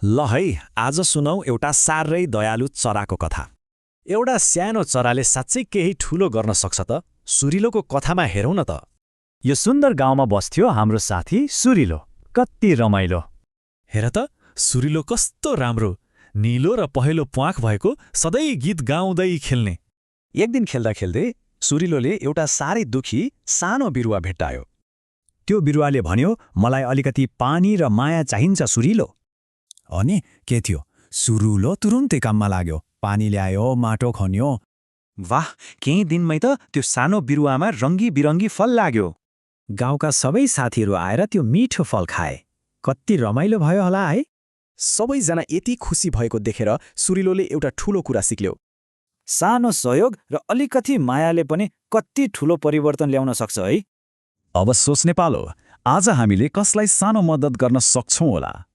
ल है, आज सुनौ एउटा साह्रै दयालु चराको कथा। एउटा सानो चराले साँच्चै केही ठूलो गर्न सक्छ त? सुरिलोको कथामा हेरौँ न त। यो सुन्दर गाउँमा बस्थ्यो हाम्रो साथी सुरिलो। कति रमाइलो। हेर त, सुरिलो कस्तो राम्रो, नीलो र पहेँलो प्वाँख भएको, सधैँ गीत गाउँदै खेल्ने। एक दिन खेल्दा खेल्दै सुरिलोले एउटा साह्रै दुखी सानो बिरुवा भेट्टायो। त्यो बिरुवाले भन्यो, मलाई अलिकति पानी र माया चाहिन्छ सुरिलो। अनि के थियो? सुरुलो तुरुन्तै काममा लाग्यो। पानी ल्यायो, माटो खन्यो। वाह, केही दिनमै त त्यो सानो बिरुवामा रङ्गी बिरङ्गी फल लाग्यो। गाउँका सबै साथीहरू आएर त्यो मिठो फल खाए। कति रमाइलो भयो होला है। सबैजना यति खुसी भएको देखेर सुरिलोले एउटा ठूलो कुरा सिक्ल्यो। सानो सहयोग र अलिकति मायाले पनि कति ठूलो परिवर्तन ल्याउन सक्छ है। अब सोच्ने पालो, आज हामीले कसलाई सानो मद्दत गर्न सक्छौँ होला?